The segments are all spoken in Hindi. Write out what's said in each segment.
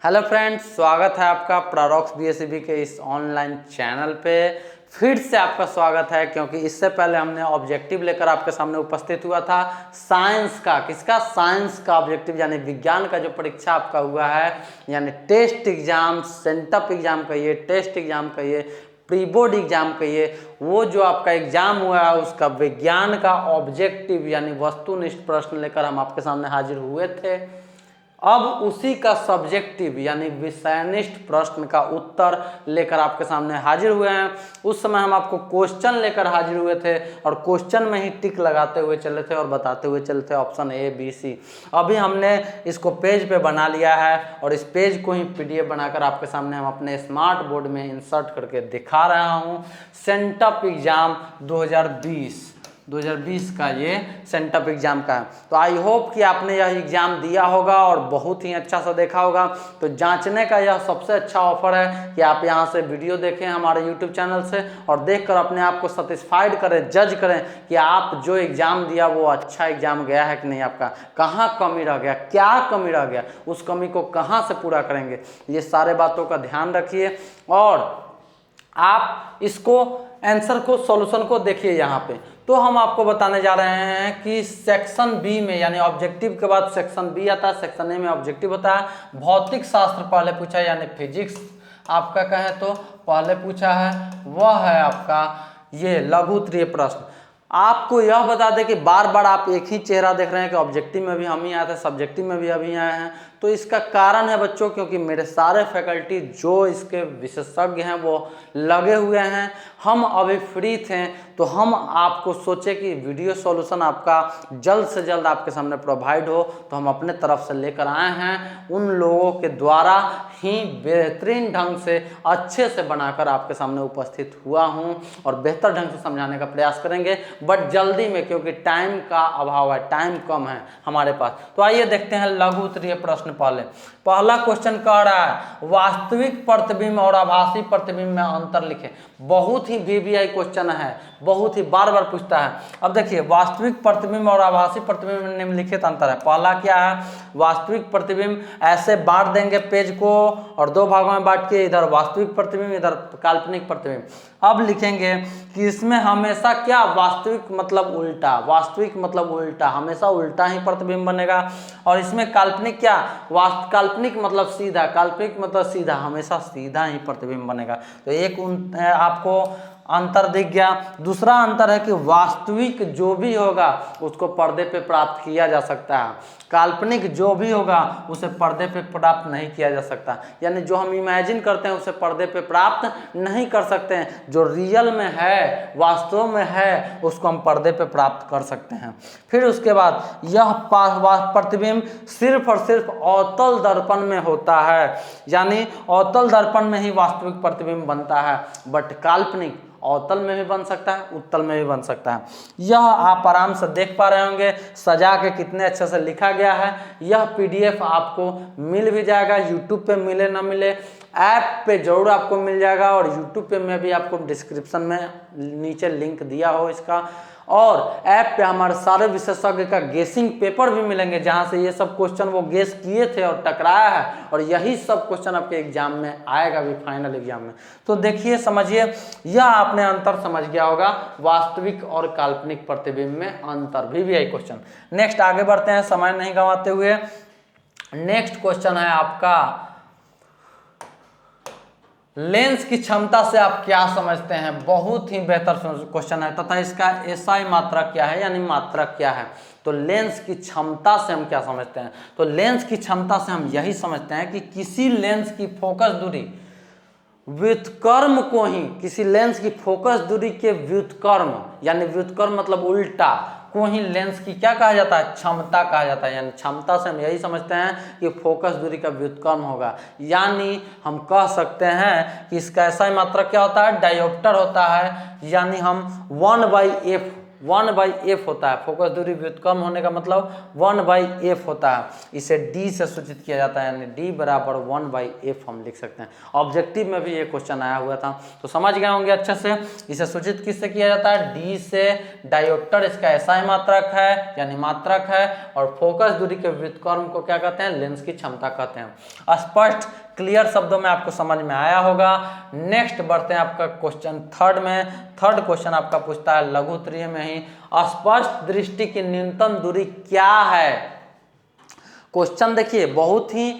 हेलो फ्रेंड्स, स्वागत है आपका प्रारॉक्स बीएसईबी के इस ऑनलाइन चैनल पे। फिर से आपका स्वागत है क्योंकि इससे पहले हमने ऑब्जेक्टिव लेकर आपके सामने उपस्थित हुआ था साइंस का। किसका? साइंस का ऑब्जेक्टिव यानी विज्ञान का जो परीक्षा आपका हुआ है, यानी टेस्ट एग्जाम, सेंटअप एग्जाम कहिए, टेस्ट एग्जाम कहिए, प्री बोर्ड एग्जाम कहिए, वो जो आपका एग्जाम हुआ है उसका विज्ञान का ऑब्जेक्टिव यानी वस्तुनिष्ठ प्रश्न लेकर हम आपके सामने हाजिर हुए थे। अब उसी का सब्जेक्टिव यानी विषयनिष्ठ प्रश्न का उत्तर लेकर आपके सामने हाजिर हुए हैं। उस समय हम आपको क्वेश्चन लेकर हाजिर हुए थे और क्वेश्चन में ही टिक लगाते हुए चले थे और बताते हुए चले थे ऑप्शन ए बी सी। अभी हमने इसको पेज पे बना लिया है और इस पेज को ही पीडीएफ बनाकर आपके सामने हम अपने स्मार्ट बोर्ड में इंसर्ट करके दिखा रहा हूँ। सेंटअप एग्जाम 2020 का ये सेंटअप एग्जाम का है। तो आई होप कि आपने यह एग्जाम दिया होगा और बहुत ही अच्छा सा देखा होगा। तो जांचने का यह सबसे अच्छा ऑफर है कि आप यहां से वीडियो देखें हमारे यूट्यूब चैनल से और देखकर अपने आप को सेटिस्फाइड करें, जज करें कि आप जो एग्जाम दिया वो अच्छा एग्जाम गया है कि नहीं, आपका कहाँ कमी रह गया, क्या कमी रह गया, उस कमी को कहाँ से पूरा करेंगे। ये सारे बातों का ध्यान रखिए और आप इसको आंसर को, सॉल्यूशन को देखिए। यहाँ पे तो हम आपको बताने जा रहे हैं कि सेक्शन बी में यानी ऑब्जेक्टिव के बाद सेक्शन बी आता है, सेक्शन ए में ऑब्जेक्टिव होता है। भौतिक शास्त्र पहले पूछा है यानी फिजिक्स आपका कहें तो पहले पूछा है, वह है आपका ये लघु उत्तरीय प्रश्न। आपको यह बता दें कि बार बार आप एक ही चेहरा देख रहे हैं कि ऑब्जेक्टिव में भी हम ही आए थे, सब्जेक्टिव में भी अभी आए हैं। तो इसका कारण है बच्चों क्योंकि मेरे सारे फैकल्टी जो इसके विशेषज्ञ हैं वो लगे हुए हैं। हम अभी फ्री थे तो हम आपको सोचे कि वीडियो सॉल्यूशन आपका जल्द से जल्द आपके सामने प्रोवाइड हो, तो हम अपने तरफ से लेकर आए हैं। उन लोगों के द्वारा ही बेहतरीन ढंग से अच्छे से बनाकर आपके सामने उपस्थित हुआ हूं और बेहतर ढंग से समझाने का प्रयास करेंगे, बट जल्दी में, क्योंकि टाइम का अभाव है, टाइम कम है हमारे पास। तो आइए देखते हैं लघु उत्तरीय प्रश्न। पहला क्वेश्चन कह रहा है वास्तविक प्रतिबिंब और आभासी प्रतिबिंब में अंतर लिखें। बहुत ही वीवीआई क्वेश्चन है, बहुत ही बार बार पूछता है। अब देखिए, वास्तविक प्रतिबिंब और आभासी प्रतिबिंब में निम्नलिखित अंतर है। पहला क्या है? वास्तविक प्रतिबिंब ऐसे बांट देंगे पेज को और दो भागों में बांट के, इधर वास्तविक प्रतिबिंब, इधर काल्पनिक प्रतिबिंब। अब लिखेंगे कि इसमें हमेशा क्या, वास्तविक मतलब उल्टा, वास्तविक मतलब उल्टा, हमेशा उल्टा ही प्रतिबिंब बनेगा। और इसमें काल्पनिक क्या, काल्पनिक मतलब सीधा, काल्पनिक मतलब सीधा, हमेशा सीधा ही प्रतिबिंब बनेगा। तो एक आपको अंतर दिख गया। दूसरा अंतर है कि वास्तविक जो भी होगा उसको पर्दे पे प्राप्त किया जा सकता है, काल्पनिक जो भी होगा उसे पर्दे पे प्राप्त नहीं किया जा सकता। यानी जो हम इमेजिन करते हैं उसे पर्दे पे प्राप्त नहीं कर सकते हैं, जो रियल में है, वास्तव में है, उसको हम पर्दे पे प्राप्त कर सकते हैं। फिर उसके बाद यह प्रतिबिंब सिर्फ और सिर्फ अवतल दर्पण में होता है, यानी अवतल दर्पण में ही वास्तविक प्रतिबिंब बनता है, बट काल्पनिक अवतल में भी बन सकता है, उत्तल में भी बन सकता है। यह आप आराम से देख पा रहे होंगे सजा के कितने अच्छे से लिखा गया है। यह पीडीएफ आपको मिल भी जाएगा, यूट्यूब पे मिले ना मिले ऐप पे जरूर आपको मिल जाएगा और यूट्यूब पे मैं भी आपको डिस्क्रिप्शन में नीचे लिंक दिया हो इसका। और ऐप पे हमारे सारे विशेषज्ञ का गेसिंग पेपर भी मिलेंगे जहां से ये सब क्वेश्चन वो गेस किए थे और टकराया है, और यही सब क्वेश्चन आपके एग्जाम में आएगा भी, फाइनल एग्जाम में। तो देखिए, समझिए, यह आपने अंतर समझ गया होगा, वास्तविक और काल्पनिक प्रतिबिंब में अंतर, वीवीआई क्वेश्चन। नेक्स्ट आगे बढ़ते हैं समय नहीं गंवाते हुए। नेक्स्ट क्वेश्चन है आपका लेंस की क्षमता से आप क्या समझते हैं। बहुत ही बेहतर क्वेश्चन है तथा इसका एसआई मात्रक क्या है, यानी मात्रक क्या है। तो लेंस की क्षमता से हम क्या समझते हैं? तो लेंस की क्षमता से हम यही समझते हैं कि किसी लेंस की फोकस दूरी व्युत्क्रम को ही, किसी लेंस की फोकस दूरी के व्युत्क्रम, यानी व्युत्क्रम मतलब उल्टा, को ही लेंस की क्या कहा जाता है, क्षमता कहा जाता है। यानी क्षमता से हम यही समझते हैं कि फोकस दूरी का व्युत्क्रम होगा। यानी हम कह सकते हैं कि इसका ऐसा ही मात्रक क्या होता है, डायोप्टर होता है। यानी हम 1/f 1/f होता है। फोकस दूरी व्युत्क्रम होने का मतलब 1/f होता है। इसे d से सूचित किया जाता है, यानी d बराबर 1/f हम लिख सकते हैं। ऑब्जेक्टिव में भी ये क्वेश्चन आया हुआ था, तो समझ गए होंगे अच्छे से। इसे सूचित किससे किया जाता है? d से। डायोप्टर इसका SI मात्रक है यानी मात्रक है, और फोकस दूरी के व्युत्क्रम को क्या कहते हैं? लेंस की क्षमता कहते हैं। स्पष्ट क्लियर शब्दों में आपको समझ में आया होगा। नेक्स्ट बढ़ते हैं आपका क्वेश्चन थर्ड में। थर्ड क्वेश्चन आपका पूछता है लघु त्रिय में ही, स्पष्ट दृष्टि की न्यूनतम दूरी क्या है? क्वेश्चन देखिए बहुत ही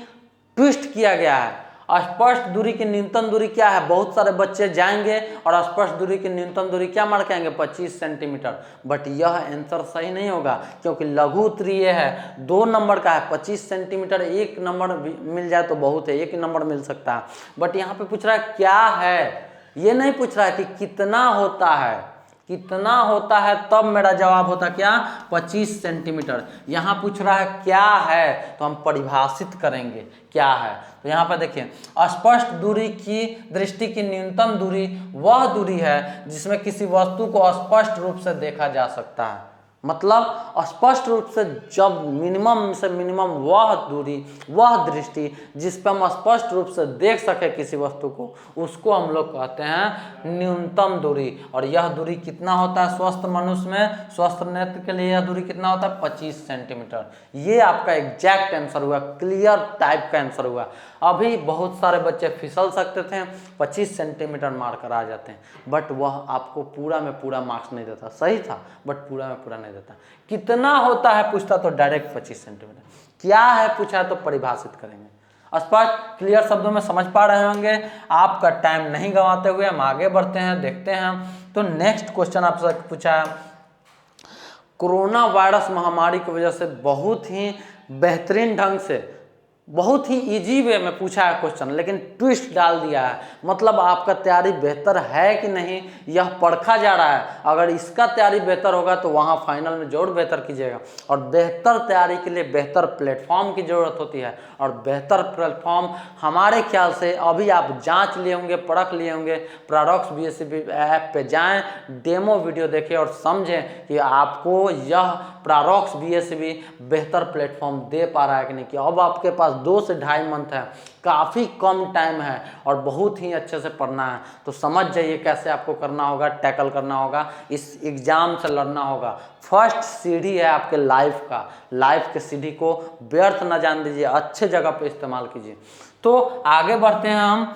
ट्विस्ट किया गया है। स्पष्ट दूरी की न्यूनतम दूरी क्या है? बहुत सारे बच्चे जाएंगे और स्पष्ट दूरी की न्यूनतम दूरी क्या मार के आएंगे? 25 सेंटीमीटर। बट यह आंसर सही नहीं होगा, क्योंकि लघु त्रिय है, 2 नंबर का है। 25 सेंटीमीटर 1 नंबर मिल जाए तो बहुत है, 1 नंबर मिल सकता है। बट यहाँ पे पूछ रहा है क्या है, ये नहीं पूछ रहा है कि कितना होता है। कितना होता है तब मेरा जवाब होता क्या? 25 सेंटीमीटर। यहाँ पूछ रहा है क्या है, तो हम परिभाषित करेंगे क्या है। तो यहाँ पर देखिए, स्पष्ट दूरी की दृष्टि की न्यूनतम दूरी वह दूरी है जिसमें किसी वस्तु को स्पष्ट रूप से देखा जा सकता है। मतलब स्पष्ट रूप से जब मिनिमम से मिनिमम वह दूरी, वह दृष्टि जिस पर हम स्पष्ट रूप से देख सके किसी वस्तु को, उसको हम लोग कहते हैं न्यूनतम दूरी। और यह दूरी कितना होता है स्वस्थ मनुष्य में? स्वस्थ नेत्र के लिए यह दूरी कितना होता है? 25 सेंटीमीटर। ये आपका एग्जैक्ट आंसर हुआ, क्लियर टाइप का आंसर हुआ। अभी बहुत सारे बच्चे फिसल सकते थे, 25 सेंटीमीटर मार कर आ जाते हैं, बट वह आपको पूरा में पूरा मार्क्स नहीं देता। सही था बट पूरा में पूरा नहीं देता। कितना होता है पूछता तो डायरेक्ट 25 सेंटीमीटर, क्या है पूछा तो परिभाषित करेंगे। स्पष्ट क्लियर शब्दों में समझ पा रहे होंगे। आपका टाइम नहीं गंवाते हुए हम आगे बढ़ते हैं, देखते हैं। तो नेक्स्ट क्वेश्चन आपसे पूछा है, कोरोना वायरस महामारी की वजह से बहुत ही बेहतरीन ढंग से, बहुत ही इजी वे में पूछा है क्वेश्चन, लेकिन ट्विस्ट डाल दिया है। मतलब आपका तैयारी बेहतर है कि नहीं यह परखा जा रहा है। अगर इसका तैयारी बेहतर होगा तो वहाँ फाइनल में जरूर बेहतर कीजिएगा। और बेहतर तैयारी के लिए बेहतर प्लेटफॉर्म की ज़रूरत होती है, और बेहतर प्लेटफॉर्म हमारे ख्याल से अभी आप जांच लिए होंगे, परख लिए होंगे। पैराडॉक्स BSc ऐप पे जाएं, डेमो वीडियो देखें और समझें कि आपको यह पैराडॉक्स BSc बेहतर प्लेटफॉर्म दे पा रहा है कि नहीं। कि अब आपके पास 2 से 2.5 मंथ है, काफ़ी कम टाइम है और बहुत ही अच्छे से पढ़ना है। तो समझ जाइए कैसे आपको करना होगा, टैकल करना होगा, इस एग्ज़ाम से लड़ना होगा। फर्स्ट सीढ़ी है आपके लाइफ का, लाइफ के सीढ़ी को व्यर्थ न जान दीजिए, अच्छे जगह पे इस्तेमाल कीजिए। तो आगे बढ़ते हैं हम।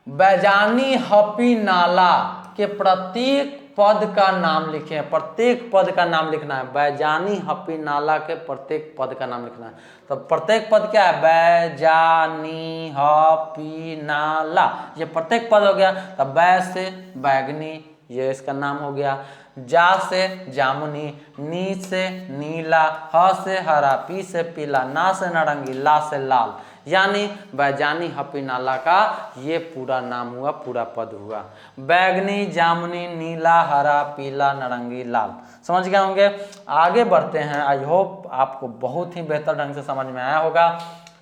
बैजानी हपी नाला के प्रत्येक पद का नाम लिखें। प्रत्येक पद का नाम लिखना है। बैजानी हपी नाला के प्रत्येक पद का नाम लिखना है। तो प्रत्येक पद क्या है? बैजानी हपी नाला, ये प्रत्येक पद हो गया। तो बै से बैगनी, ये इसका नाम हो गया। जा से जामुनी, नी से नीला, ह से हरा, पी से पीला, ना से नारंगी, ला से लाल, यानी बैजानी हपी नाला का ये पूरा नाम हुआ, पूरा पद हुआ। बैगनी, जामुनी, नीला, हरा, पीला, नारंगी, लाल। समझ गए होंगे। आगे बढ़ते हैं। आई होप आपको बहुत ही बेहतर ढंग से समझ में आया होगा।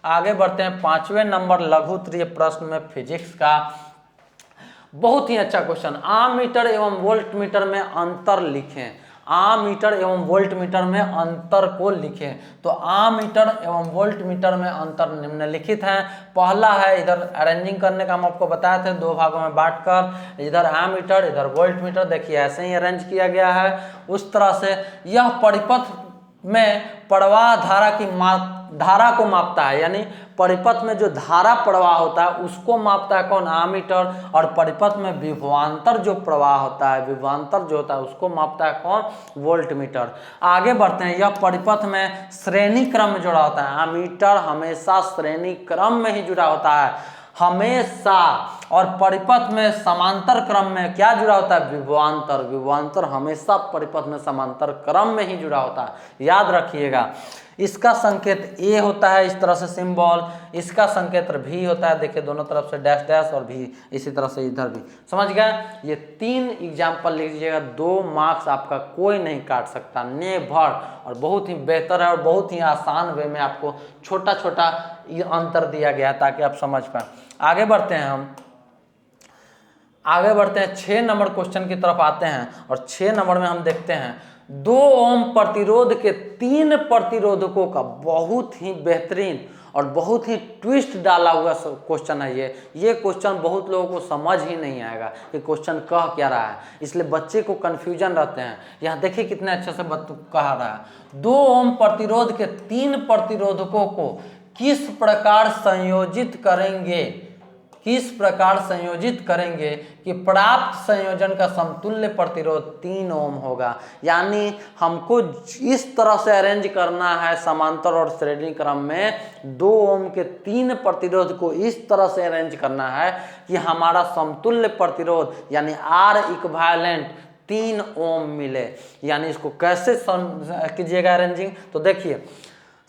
आगे बढ़ते हैं 5वें नंबर लघु त्रिय प्रश्न में फिजिक्स का। बहुत ही अच्छा क्वेश्चन। आममीटर एवं वोल्ट मीटर में अंतर लिखें। आममीटर एवं वोल्ट मीटर में अंतर को लिखें। तो आममीटर एवं वोल्ट मीटर में अंतर निम्नलिखित है। पहला है, इधर अरेंजिंग करने का हम आपको बताए थे 2 भागों में बांटकर, इधर आममीटर इधर वोल्ट मीटर। देखिए ऐसे ही अरेंज किया गया है उस तरह से। यह परिपथ में प्रवाह धारा को मापता है, यानी परिपथ में जो धारा प्रवाह होता है उसको मापता है कौन? आममीटर। और परिपथ में विभवांतर जो प्रवाह होता है, विभवांतर जो होता है उसको मापता है कौन? Volt meter. आगे बढ़ते हैं। यह परिपथ में श्रेणी क्रम में जुड़ा होता है। आममीटर हमेशा श्रेणी क्रम में ही जुड़ा होता है, हमेशा। और परिपथ में समांतर क्रम में क्या जुड़ा होता है? विभवांतर। विभवांतर हमेशा परिपथ में समांतर क्रम में ही जुड़ा होता है, याद रखिएगा। इसका संकेत ए होता है, इस तरह से सिंबल। इसका संकेत भी होता है, देखिए दोनों तरफ से डैश डैश, और भी इसी तरह से इधर भी। समझ गए। ये 3 एग्जाम्पल लिख लीजिएगा, 2 मार्क्स आपका कोई नहीं काट सकता, नेवर। और बहुत ही बेहतर है और बहुत ही आसान वे में आपको छोटा छोटा अंतर दिया गया है ताकि आप समझ पाए। आगे बढ़ते हैं हम। आगे बढ़ते हैं, 6 नंबर क्वेश्चन की तरफ आते हैं और 6 नंबर में हम देखते हैं 2 ओम प्रतिरोध के 3 प्रतिरोधकों का बहुत ही बेहतरीन और बहुत ही ट्विस्ट डाला हुआ क्वेश्चन है ये क्वेश्चन बहुत लोगों को समझ ही नहीं आएगा कि क्वेश्चन कह क्या रहा है, इसलिए बच्चे को कन्फ्यूजन रहते हैं। यहाँ देखिए कितने अच्छे से कह रहा है, 2 ओम प्रतिरोध के 3 प्रतिरोधकों को किस प्रकार संयोजित करेंगे कि प्राप्त संयोजन का समतुल्य प्रतिरोध 3 ओम होगा। यानी हमको इस तरह से अरेंज करना है समांतर और श्रेणी क्रम में 2 ओम के 3 प्रतिरोध को इस तरह से अरेंज करना है कि हमारा समतुल्य प्रतिरोध यानी R इक्विवेलेंट 3 ओम मिले। यानी इसको कैसे कीजिएगा अरेंजिंग, तो देखिए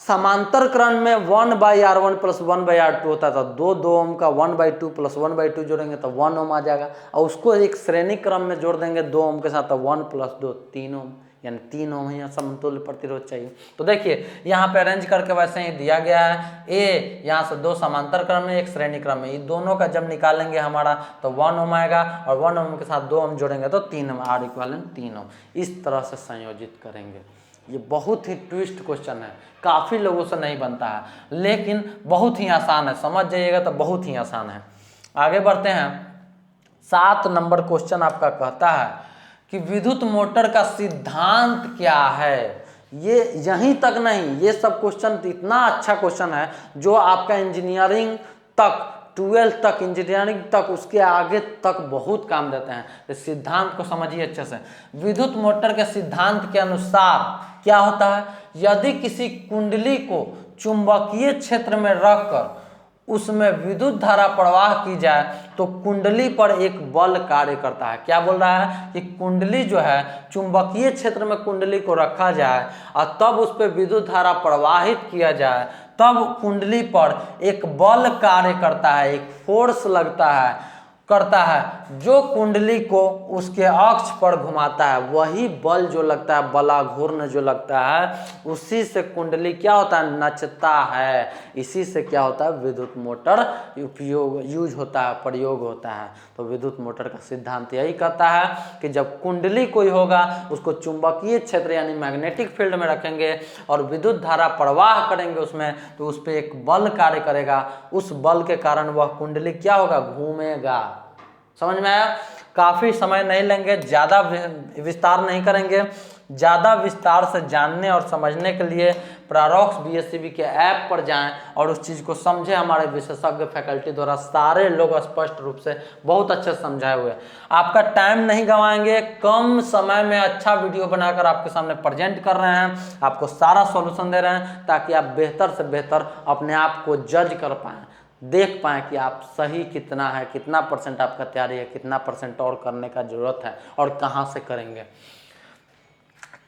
समांतर क्रम में 1/R1 + 1/R2 होता था, 2 ओम का 1/2 + 1/2 जोड़ेंगे तो 1 ओम आ जाएगा, और उसको एक श्रेणी क्रम में जोड़ देंगे 2 ओम के साथ तो 1 + 2 3 ओम, यानी 3 ओम यहाँ समतुल्य प्रतिरोध चाहिए। तो देखिए यहाँ पे अरेंज करके वैसे ही दिया गया है, ए यहाँ से 2 समांतर क्रम में, एक श्रेणी क्रम में, ये दोनों का जब निकालेंगे हमारा तो 1 ओम आएगा, और 1 ओम के साथ 2 ओम जोड़ेंगे तो 3 ओम, R इक्विवेलेंट 3 ओम। इस तरह से संयोजित करेंगे। ये बहुत ही ट्विस्ट क्वेश्चन है, काफ़ी लोगों से नहीं बनता है, लेकिन बहुत ही आसान है, समझ जाइएगा तो बहुत ही आसान है। आगे बढ़ते हैं, 7 नंबर क्वेश्चन आपका कहता है कि विद्युत मोटर का सिद्धांत क्या है। ये यहीं तक नहीं, ये सब क्वेश्चन इतना अच्छा क्वेश्चन है जो आपका इंजीनियरिंग तक 12th तक, इंजीनियरिंग तक, उसके आगे तक बहुत काम देते हैं। तो सिद्धांत को समझिए अच्छे से। विद्युत मोटर के सिद्धांत के अनुसार क्या होता है, यदि किसी कुंडली को चुंबकीय क्षेत्र में रखकर उसमें विद्युत धारा प्रवाह की जाए तो कुंडली पर एक बल कार्य करता है। क्या बोल रहा है कि कुंडली जो है, चुंबकीय क्षेत्र में कुंडली को रखा जाए और तब उस पर विद्युत धारा प्रवाहित किया जाए, तब कुंडली पर एक बल कार्य करता है, एक फोर्स करता है जो कुंडली को उसके अक्ष पर घुमाता है। वही बल जो लगता है, बलाघूर्ण जो लगता है, उसी से कुंडली क्या होता है, नचता है। इसी से क्या होता है, विद्युत मोटर यूज होता है, प्रयोग होता है। तो विद्युत मोटर का सिद्धांत यही कहता है कि जब कुंडली कोई होगा उसको चुंबकीय क्षेत्र यानी मैग्नेटिक फील्ड में रखेंगे और विद्युत धारा प्रवाह करेंगे उसमें, तो उस पर एक बल कार्य करेगा। उस बल के कारण वह कुंडली क्या होगा, घूमेगा। समझ में आया? काफ़ी समय नहीं लेंगे, ज़्यादा विस्तार नहीं करेंगे। ज़्यादा विस्तार से जानने और समझने के लिए प्रारोक्स BSCB के ऐप पर जाएं और उस चीज़ को समझें। हमारे विशेषज्ञ फैकल्टी द्वारा सारे लोग स्पष्ट रूप से बहुत अच्छे से समझाए हुए। आपका टाइम नहीं गंवाएंगे, कम समय में अच्छा वीडियो बनाकर आपके सामने प्रेजेंट कर रहे हैं, आपको सारा सॉल्यूशन दे रहे हैं ताकि आप बेहतर से बेहतर अपने आप को जज कर पाएँ, देख पाएँ कि आप सही कितना है, कितना % आपका तैयारी है, कितना % और करने का ज़रूरत है और कहाँ से करेंगे।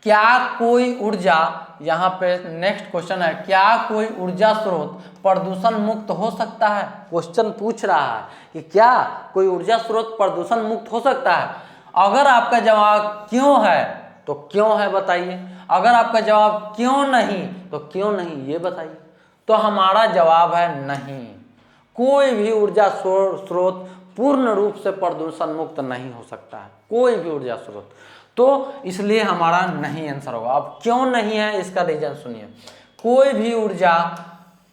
क्या कोई ऊर्जा, यहाँ पे नेक्स्ट क्वेश्चन है, क्या कोई ऊर्जा स्रोत प्रदूषण मुक्त हो सकता है? क्वेश्चन पूछ रहा है कि क्या कोई ऊर्जा स्रोत प्रदूषण मुक्त हो सकता है। अगर आपका जवाब क्यों है तो क्यों है बताइए, अगर आपका जवाब क्यों नहीं तो क्यों नहीं ये बताइए। तो हमारा जवाब है नहीं, कोई भी ऊर्जा स्रोत पूर्ण रूप से प्रदूषण मुक्त नहीं हो सकता है, कोई भी ऊर्जा स्रोत। तो इसलिए हमारा नहीं आंसर होगा। अब क्यों नहीं है इसका रीजन सुनिए। कोई भी ऊर्जा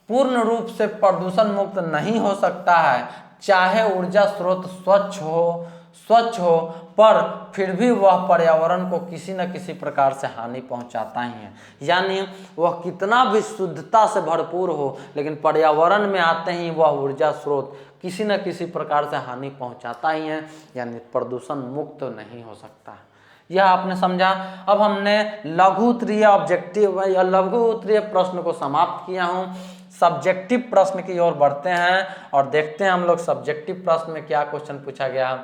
पूर्ण रूप से प्रदूषण मुक्त नहीं हो सकता है, चाहे ऊर्जा स्रोत स्वच्छ हो पर फिर भी वह पर्यावरण को किसी न किसी प्रकार से हानि पहुंचाता ही है। यानी वह कितना भी शुद्धता से भरपूर हो, लेकिन पर्यावरण में आते ही वह ऊर्जा स्रोत किसी न किसी प्रकार से हानि पहुंचाता ही है, यानी प्रदूषण मुक्त नहीं हो सकता। यह आपने समझा। अब हमने लघु उत्तरीय ऑब्जेक्टिव या लघु उत्तरीय प्रश्न को समाप्त किया हूँ। सब्जेक्टिव प्रश्न की ओर बढ़ते हैं और देखते हैं हम लोग सब्जेक्टिव प्रश्न में क्या क्वेश्चन पूछा गया।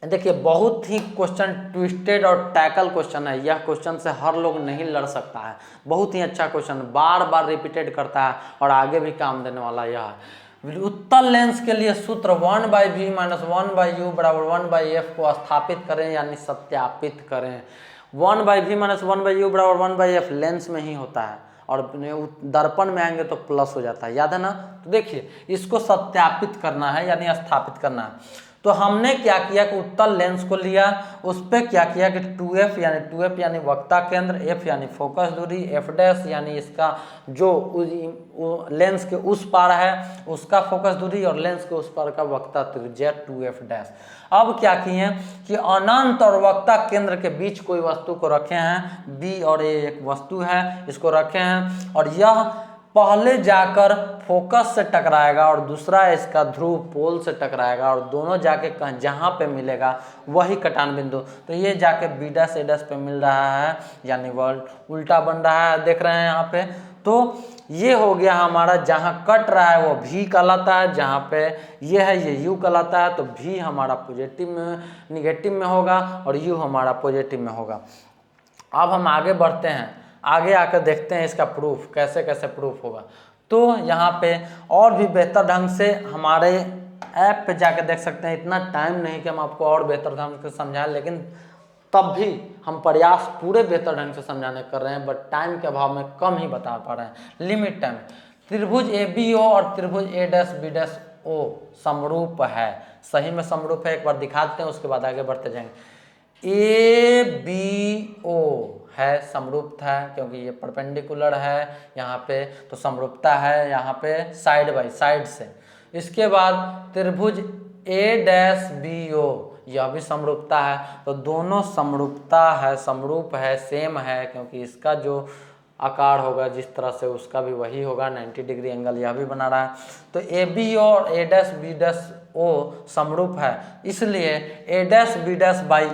देखिए बहुत ही क्वेश्चन ट्विस्टेड और टैकल क्वेश्चन है। यह क्वेश्चन से हर लोग नहीं लड़ सकता है। बहुत ही अच्छा क्वेश्चन, बार बार रिपीटेड करता है और आगे भी काम देने वाला यह है। उत्तल लेंस के लिए सूत्र 1/v - 1/u = 1/f को स्थापित करें यानी सत्यापित करें। 1/v - 1/u = 1/f लेंस में ही होता है और दर्पण में आएंगे तो प्लस हो जाता है, याद है ना। तो देखिए इसको सत्यापित करना है यानी स्थापित करना है। तो हमने क्या किया कि उत्तल लेंस को लिया, उस पर क्या किया कि 2f यानी वक्ता केंद्र, f यानी फोकस दूरी, f डैश यानी इसका जो लेंस के उस पार है उसका फोकस दूरी, और लेंस के उस पार का वक्ता त्रिज्या 2f डैश। अब क्या किए कि अनंत और वक्ता केंद्र के बीच कोई वस्तु को रखे हैं, b और a एक वस्तु है, इसको रखे हैं, और यह पहले जाकर फोकस से टकराएगा और दूसरा इसका ध्रुव पोल से टकराएगा, और दोनों जाके कहीं जहाँ पे मिलेगा वही कटान बिंदु। तो ये जाके बी डैश ए डैश पे मिल रहा है, यानी वर्ल्ड उल्टा बन रहा है, देख रहे हैं यहाँ पे। तो ये हो गया हमारा, जहाँ कट रहा है वो भी कहलाता है, जहाँ पे ये है ये यू कहलाता है। तो भी हमारा पॉजिटिव में निगेटिव में होगा और यू हमारा पॉजिटिव में होगा। अब हम आगे बढ़ते हैं, आगे आकर देखते हैं इसका प्रूफ कैसे कैसे प्रूफ होगा। तो यहाँ पे और भी बेहतर ढंग से हमारे ऐप पे जाके देख सकते हैं। इतना टाइम नहीं कि हम आपको और बेहतर ढंग से समझाएं, लेकिन तब भी हम प्रयास पूरे बेहतर ढंग से समझाने कर रहे हैं, बट टाइम के अभाव में कम ही बता पा रहे हैं, लिमिट टाइम। त्रिभुज ABO और त्रिभुज A dash B dash O समरूप है, सही में समरूप है। एक बार दिखाते हैं, उसके बाद आगे बढ़ते जाएंगे। ABO है, समरूपता है, क्योंकि ये परपेंडिकुलर है यहाँ पे, तो समरूपता है यहाँ पे साइड बाई साइड से। इसके बाद त्रिभुज A डैश BO, यह भी समरूपता है। तो दोनों समरूपता है, समरूप है, सेम है, क्योंकि इसका जो आकार होगा जिस तरह से उसका भी वही होगा, 90 डिग्री एंगल यह भी बना रहा है। तो ABO और A dash B dash O समरूप है, इसलिए A dash B dash by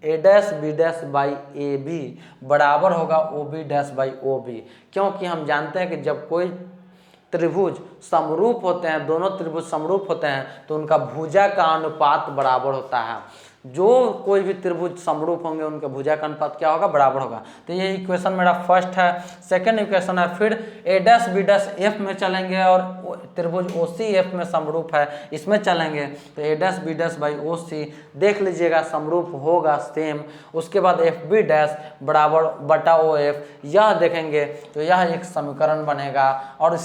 A dash B dash by AB बराबर होगा OB डैश बाई OB। क्योंकि हम जानते हैं कि जब कोई त्रिभुज समरूप होते हैं, दोनों त्रिभुज समरूप होते हैं, तो उनका भुजा का अनुपात बराबर होता है। जो कोई भी त्रिभुज समरूप होंगे उनके भुजा का अनुपात क्या होगा, बराबर होगा। तो ये इक्वेशन मेरा फर्स्ट है। सेकंड इक्वेशन है, फिर A dash B dash F में चलेंगे, और त्रिभुज OC F में समरूप है, इसमें चलेंगे। तो A dash B dash by OC देख लीजिएगा समरूप होगा, सेम। उसके बाद FB डैश बराबर बटा OF, यह देखेंगे तो यह एक समीकरण बनेगा। और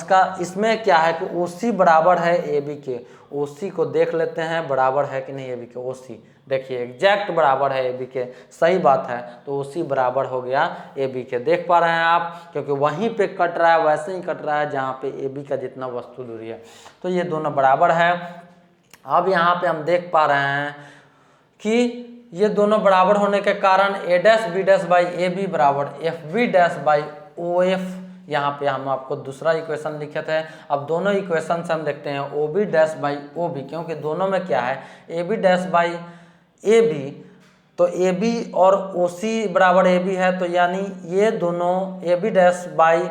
इसमें क्या है कि OC बराबर है AB के, OC को देख लेते हैं बराबर है कि नहीं AB के। OC देखिए एग्जैक्ट बराबर है AB के, सही बात है। तो OC बराबर हो गया AB के, देख पा रहे हैं आप, क्योंकि वहीं पे कट रहा है, वैसे ही कट रहा है जहाँ पे AB का जितना वस्तु दूरी है। तो ये दोनों बराबर है। अब यहाँ पे हम देख पा रहे हैं कि ये दोनों बराबर होने के कारण A dash B dash by AB बराबर FB डैश बाई OF, यहाँ पे हम आपको दूसरा इक्वेशन लिखे थे। अब दोनों इक्वेशन से हम देखते हैं OB डैश बाई OB, क्योंकि दोनों में क्या है AB डैश बाई AB, तो AB और OC बराबर AB है, तो यानी ये दोनों AB डैश बाई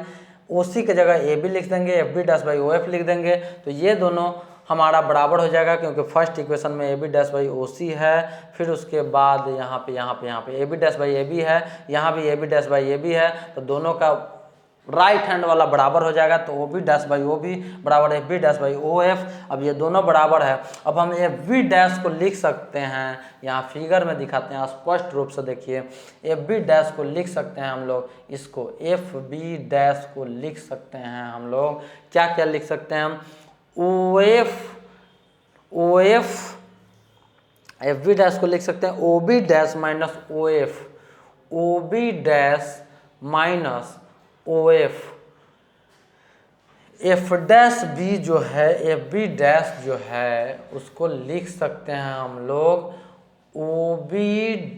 OC के जगह AB लिख देंगे, FB डैश बाई OF लिख देंगे। तो ये दोनों हमारा बराबर हो जाएगा, क्योंकि फर्स्ट इक्वेशन में AB डैश बाई OC है, फिर उसके बाद यहाँ पे AB डैश बाई AB है, यहाँ भी AB डैश बाई AB है। तो दोनों का राइट हैंड वाला बराबर हो जाएगा। तो OB डैश बाई OB बराबर FB डैश बाई OF। अब ये दोनों बराबर है। अब हम FB डैश को लिख सकते हैं, यहाँ फिगर में दिखाते हैं स्पष्ट रूप से, देखिए FB डैश को लिख सकते हैं हम लोग, इसको FB डैश को लिख सकते हैं हम लोग, क्या क्या लिख सकते हैं हम, OF FB डैश को लिख सकते हैं OB dash minus OF, OB dash minus OF, F dash B जो है, FB डैश जो है उसको लिख सकते हैं हम लोग OB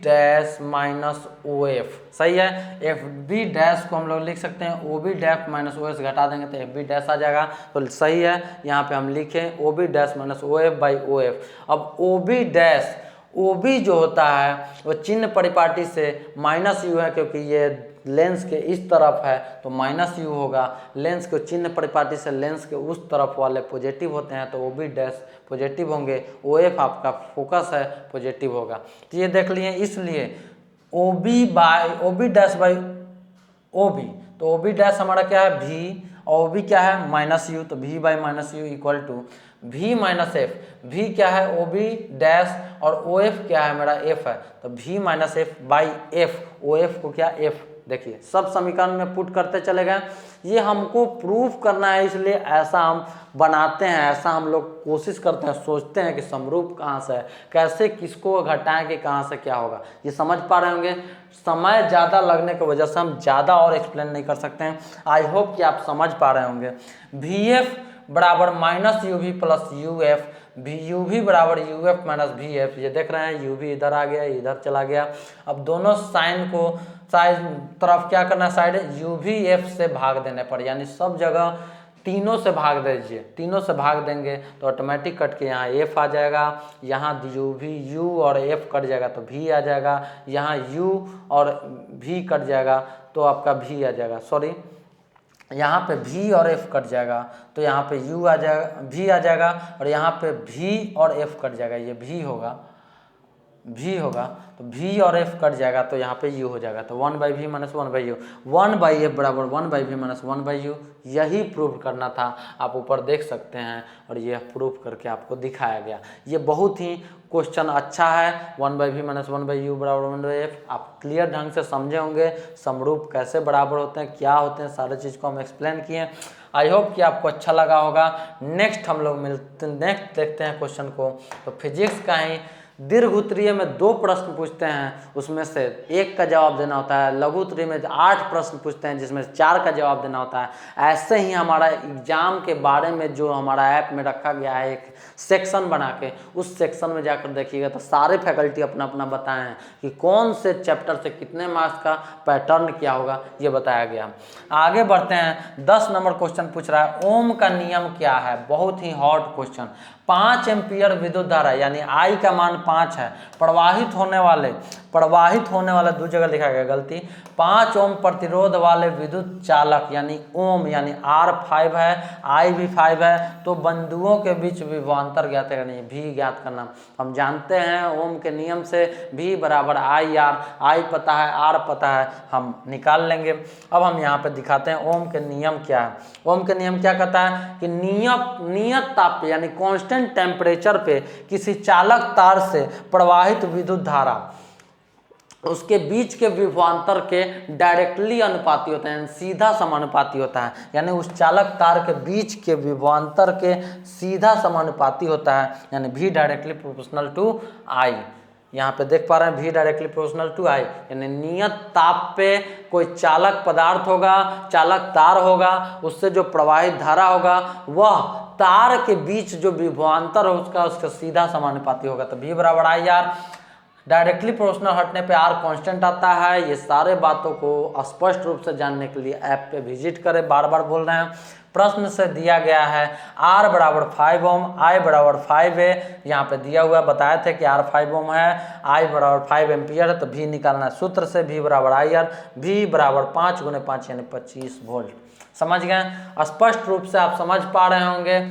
डैश माइनस OF, सही है। FB डैश को हम लोग लिख सकते हैं OB डैश माइनस OF, घटा देंगे तो FB डैश आ जाएगा, तो सही है। यहाँ पे हम लिखें OB dash minus OF by OF। अब OB डैश, OB जो होता है वो चिन्ह परिपाटी से माइनस U है, क्योंकि ये लेंस के इस तरफ है तो माइनस U होगा। लेंस को चिन्ह परिपाटी से लेंस के उस तरफ वाले पॉजिटिव होते हैं, तो OB डैश पॉजिटिव होंगे, OF आपका फोकस है पॉजिटिव होगा। तो ये देख लिए, इसलिए OB डैश बाई OB, तो OB डैश हमारा क्या है V, और OB क्या है माइनस U, तो V by minus U equal to V minus F। V क्या है OB डैश, और OF क्या है मेरा F है, तो V minus F by F, OF को क्या F देखिए सब समीकरण में पुट करते चले गए। ये हमको प्रूफ करना है, इसलिए ऐसा हम बनाते हैं, ऐसा हम लोग कोशिश करते हैं, सोचते हैं कि समरूप कहाँ से है, कैसे किसको घटाएं कि कहाँ से क्या होगा। ये समझ पा रहे होंगे। समय ज़्यादा लगने की वजह से हम ज़्यादा और एक्सप्लेन नहीं कर सकते हैं। आई होप कि आप समझ पा रहे होंगे। वी एफ बराबर minus U V plus U F, U V बराबर U F minus V F. ये देख रहे हैं, यू वी इधर आ गया, इधर चला गया। अब दोनों साइन को साइड तरफ क्या करना, साइड यू वी एफ से भाग देने पर, यानी सब जगह तीनों से भाग दीजिए। तीनों से भाग देंगे तो ऑटोमेटिक कट के यहाँ एफ आ जाएगा, यहाँ यू वी यू और एफ कट जाएगा तो भी आ जाएगा, यहाँ यू और भी कट जाएगा तो आपका भी आ जाएगा, सॉरी यहाँ पे भी और एफ कट जाएगा तो यहाँ पे यू आ जाएगा, भी आ जाएगा, और यहाँ पे भी और एफ कट जाएगा, ये भी होगा, भी होगा तो भी और एफ कट जाएगा तो यहाँ पे यू हो जाएगा। तो 1/v माइनस 1/u, 1/f बराबर 1/v माइनस 1/u, यही प्रूव करना था। आप ऊपर देख सकते हैं और ये प्रूफ करके आपको दिखाया गया। ये बहुत ही क्वेश्चन अच्छा है। 1/v माइनस 1/u बराबर 1/f, आप क्लियर ढंग से समझे होंगे समरूप कैसे बराबर होते हैं, क्या होते हैं, सारे चीज़ को हम एक्सप्लेन किए। आई होप कि आपको अच्छा लगा होगा। नेक्स्ट हम लोग नेक्स्ट देखते हैं क्वेश्चन को। तो फिजिक्स का ही दीर्घ उत्तरीय में 2 प्रश्न पूछते हैं, उसमें से 1 का जवाब देना होता है। लघु उत्तरीय में 8 प्रश्न पूछते हैं, जिसमें 4 का जवाब देना होता है। ऐसे ही हमारा एग्जाम के बारे में जो हमारा ऐप में रखा गया है एक सेक्शन बना के, उस सेक्शन में जाकर देखिएगा तो सारे फैकल्टी अपना अपना बताए हैं कि कौन से चैप्टर से कितने मार्क्स का पैटर्न क्या होगा, ये बताया गया। आगे बढ़ते हैं। 10 नंबर क्वेश्चन पूछ रहा है, ओम का नियम क्या है। बहुत ही हॉट क्वेश्चन। 5 एम्पियर विद्युत धारा यानी आई का मान 5 है, प्रवाहित होने वाले 2 जगह लिखा गया गलती, 5 ओम प्रतिरोध वाले विद्युत चालक यानी ओम यानी R 5 है, I भी 5 है, तो बिंदुओं के बीच विभवांतर ज्ञात करना है, भी ज्ञात करना। हम जानते हैं ओम के नियम से V बराबर IR, I पता है, R पता है, हम निकाल लेंगे। अब हम यहाँ पे दिखाते हैं ओम के नियम क्या है। ओम के नियम क्या कहता है कि नियत ताप पे यानी कांस्टेंट टेम्परेचर पे किसी चालक तार से प्रवाहित विद्युत धारा उसके बीच के विभवांतर के डायरेक्टली अनुपाती होता है, सीधा समानुपाती होता है। यानी उस चालक तार के बीच के विभवांतर के सीधा समानुपाती होता है, यानी V directly proportional to I। यहाँ पे देख पा रहे हैं V directly proportional to I, यानी नियत ताप पे कोई चालक पदार्थ होगा, चालक तार होगा, उससे जो प्रवाहित धारा होगा वह तार के बीच जो विभवांतर हो उसका सीधा समानुपाती होगा। तो V बराबर IR, डायरेक्टली प्रोपोर्शनल हटने पे R कांस्टेंट आता है। ये सारे बातों को स्पष्ट रूप से जानने के लिए ऐप पे विजिट करें, बार बार बोल रहे हैं। प्रश्न से दिया गया है R बराबर 5 ओम, I बराबर 5 है, यहाँ पे दिया हुआ बताए थे कि R 5 ओम है, I बराबर 5 एम्पियर है, तो V निकालना है सूत्र से। V बराबर IR, V बराबर 5 × 5 यानी 25 वोल्ट। समझ गए? स्पष्ट रूप से आप समझ पा रहे होंगे।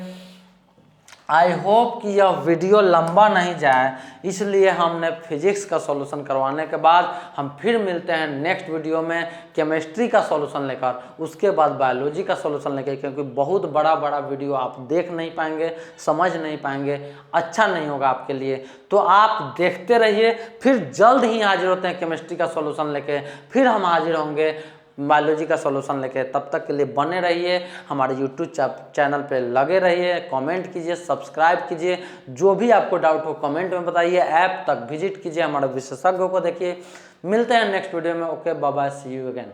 आई होप कि यह वीडियो लंबा नहीं जाए, इसलिए हमने फिजिक्स का सॉल्यूशन करवाने के बाद हम फिर मिलते हैं नेक्स्ट वीडियो में केमिस्ट्री का सॉल्यूशन लेकर, उसके बाद बायोलॉजी का सॉल्यूशन लेकर, क्योंकि बहुत बड़ा वीडियो आप देख नहीं पाएंगे, समझ नहीं पाएंगे, अच्छा नहीं होगा आपके लिए। तो आप देखते रहिए, फिर जल्द ही हाजिर होते हैं केमिस्ट्री का सॉल्यूशन लेके, फिर हम हाजिर होंगे बायोलॉजी का सॉल्यूशन लेके। तब तक के लिए बने रहिए, हमारे यूट्यूब चैनल पे लगे रहिए, कमेंट कीजिए, सब्सक्राइब कीजिए, जो भी आपको डाउट हो कमेंट में बताइए, ऐप तक विजिट कीजिए, हमारे विशेषज्ञों को देखिए। मिलते हैं नेक्स्ट वीडियो में। Okay, bye bye, see you again.